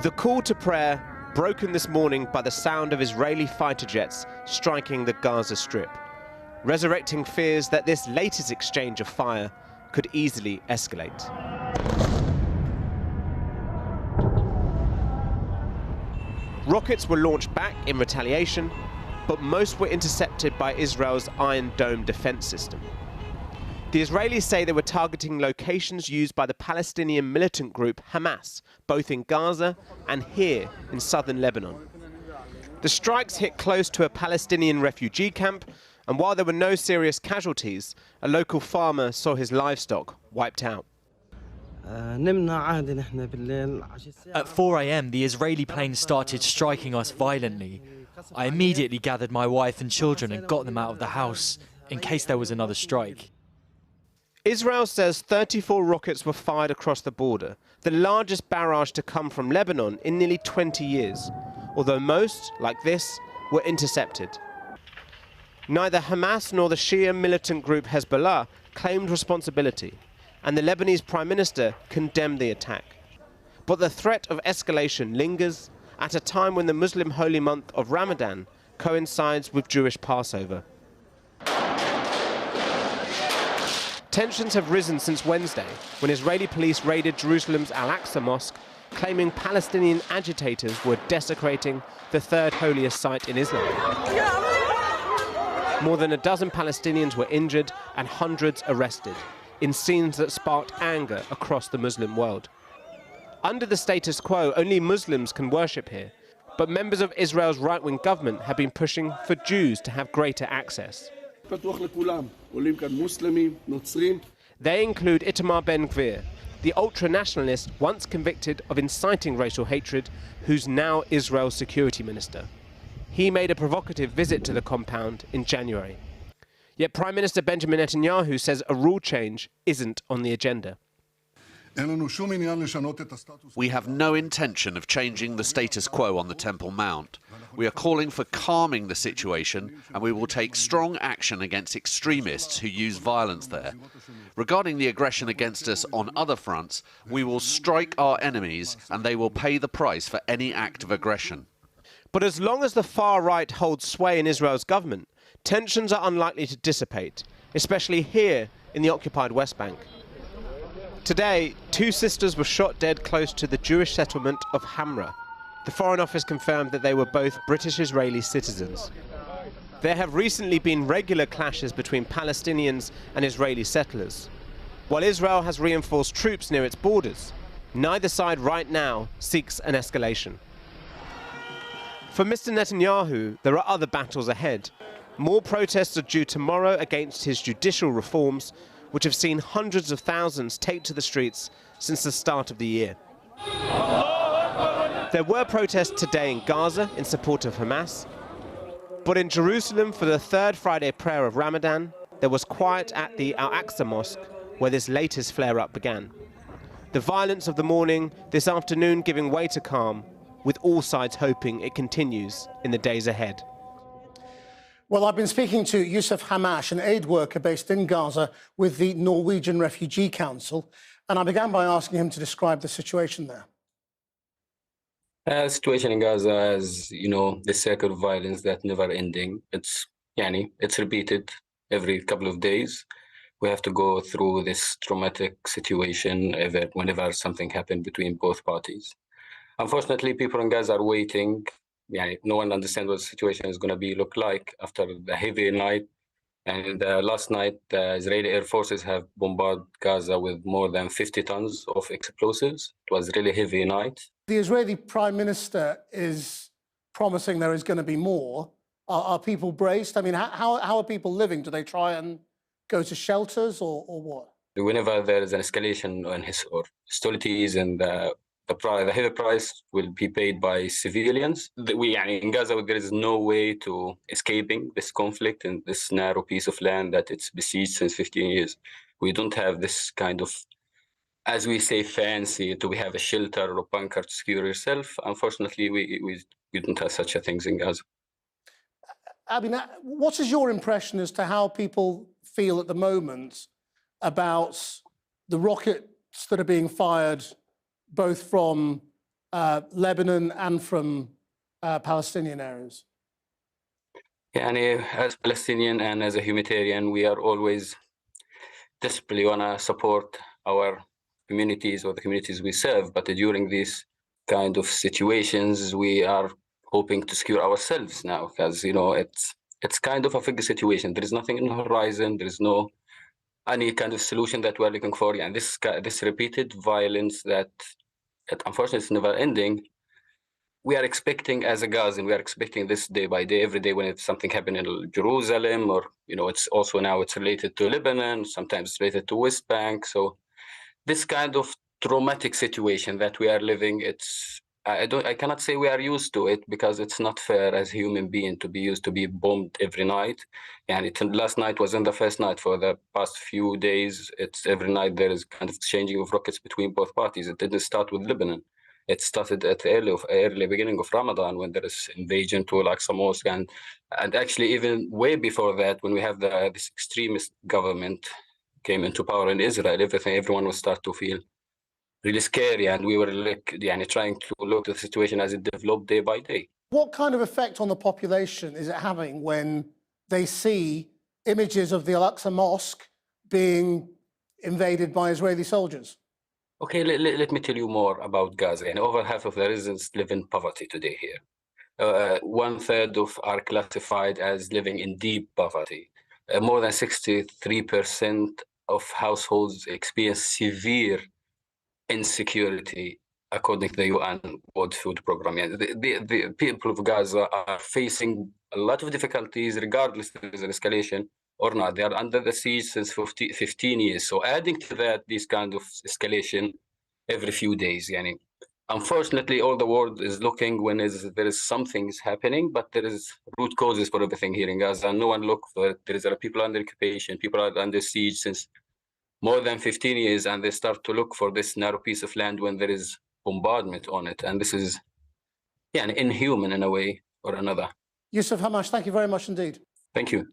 The call to prayer broken this morning by the sound of Israeli fighter jets striking the Gaza Strip, resurrecting fears that this latest exchange of fire could easily escalate. Rockets were launched back in retaliation, but most were intercepted by Israel's Iron Dome defense system. The Israelis say they were targeting locations used by the Palestinian militant group Hamas, both in Gaza and here in southern Lebanon. The strikes hit close to a Palestinian refugee camp, and while there were no serious casualties, a local farmer saw his livestock wiped out. At 4 a.m, the Israeli planes started striking us violently. I immediately gathered my wife and children and got them out of the house in case there was another strike. Israel says 34 rockets were fired across the border, the largest barrage to come from Lebanon in nearly 20 years, although most, like this, were intercepted. Neither Hamas nor the Shia militant group Hezbollah claimed responsibility, and the Lebanese Prime Minister condemned the attack. But the threat of escalation lingers at a time when the Muslim holy month of Ramadan coincides with Jewish Passover. Tensions have risen since Wednesday, when Israeli police raided Jerusalem's Al-Aqsa Mosque, claiming Palestinian agitators were desecrating the third holiest site in Islam. More than a dozen Palestinians were injured and hundreds arrested, in scenes that sparked anger across the Muslim world. Under the status quo, only Muslims can worship here, but members of Israel's right-wing government have been pushing for Jews to have greater access. They include Itamar Ben-Gvir, the ultra-nationalist once convicted of inciting racial hatred, who's now Israel's security minister. He made a provocative visit to the compound in January. Yet Prime Minister Benjamin Netanyahu says a rule change isn't on the agenda. We have no intention of changing the status quo on the Temple Mount. We are calling for calming the situation, and we will take strong action against extremists who use violence there. Regarding the aggression against us on other fronts, we will strike our enemies, and they will pay the price for any act of aggression. But as long as the far right holds sway in Israel's government, tensions are unlikely to dissipate, especially here in the occupied West Bank. Today, two sisters were shot dead close to the Jewish settlement of Hamra. The Foreign Office confirmed that they were both British-Israeli citizens. There have recently been regular clashes between Palestinians and Israeli settlers. While Israel has reinforced troops near its borders, neither side right now seeks an escalation. For Mr. Netanyahu, there are other battles ahead. More protests are due tomorrow against his judicial reforms, which have seen hundreds of thousands take to the streets since the start of the year. There were protests today in Gaza in support of Hamas, but in Jerusalem for the third Friday prayer of Ramadan, there was quiet at the Al-Aqsa Mosque where this latest flare-up began. The violence of the morning this afternoon giving way to calm, with all sides hoping it continues in the days ahead. Well, I've been speaking to Youssef Hamash, an aid worker based in Gaza with the Norwegian Refugee Council, and I began by asking him to describe the situation there. The situation in Gaza is, the circle of violence that never ending. It's repeated every couple of days. We have to go through this traumatic situation whenever something happens between both parties. Unfortunately, people in Gaza are waiting. No one understands what the situation is going to look like after the heavy night. And last night, the Israeli Air Forces have bombarded Gaza with more than 50 tons of explosives. It was a really heavy night. The Israeli Prime Minister is promising there is going to be more. Are people braced? I mean, how are people living? Do they try and go to shelters or what? Whenever there is an escalation or hostilities and the heavy price will be paid by civilians. In Gaza, there is no way to escaping this conflict in this narrow piece of land that it's besieged since 15 years. We don't have this kind of, as we say, fancy, we have a shelter or a bunker to secure yourself. Unfortunately, we don't have such a things in Gaza. I mean, what is your impression as to how people feel at the moment about the rockets that are being fired both from Lebanon and from Palestinian areas? Yani, as Palestinian and as a humanitarian, we are always desperately want to support our communities or the communities we serve. But during these kind of situations, we are hoping to secure ourselves now, because it's kind of a figure situation. There is nothing in the horizon. There is no any kind of solution that we're looking for. And this repeated violence that unfortunately is never ending. We are expecting, as a Gazan, we are expecting this day by day, every day when it's something happening in Jerusalem, or it's also now it's related to Lebanon, sometimes it's related to West Bank. So this kind of traumatic situation that we are living, I cannot say we are used to it, because it's not fair as a human being to be used to be bombed every night. And last night wasn't the first night. For the past few days, it's every night there is kind of exchanging of rockets between both parties. It didn't start with Lebanon. It started at the early beginning of Ramadan, when there is invasion to Al-Aqsa Mosque, and actually even way before that, when we have this extremist government came into power in Israel, everyone will start to feel really scary, and we were trying to look at the situation as it developed day by day. What kind of effect on the population is it having when they see images of the Al-Aqsa Mosque being invaded by Israeli soldiers? Okay, let me tell you more about Gaza. And over half of the residents live in poverty today here. 1/3 are classified as living in deep poverty. More than 63% of households experience severe insecurity, according to the UN World Food Programme. And the people of Gaza are facing a lot of difficulties, regardless if there is an escalation or not. They are under the siege since 15 years. So adding to that, this kind of escalation every few days. Unfortunately, all the world is looking when there is something happening, but there is root causes for everything here in Gaza. No one looks for it. There is people under occupation, people are under siege since more than 15 years, and they start to look for this narrow piece of land when there is bombardment on it. And this is inhuman in a way or another. Yousef Hammash, thank you very much indeed. Thank you.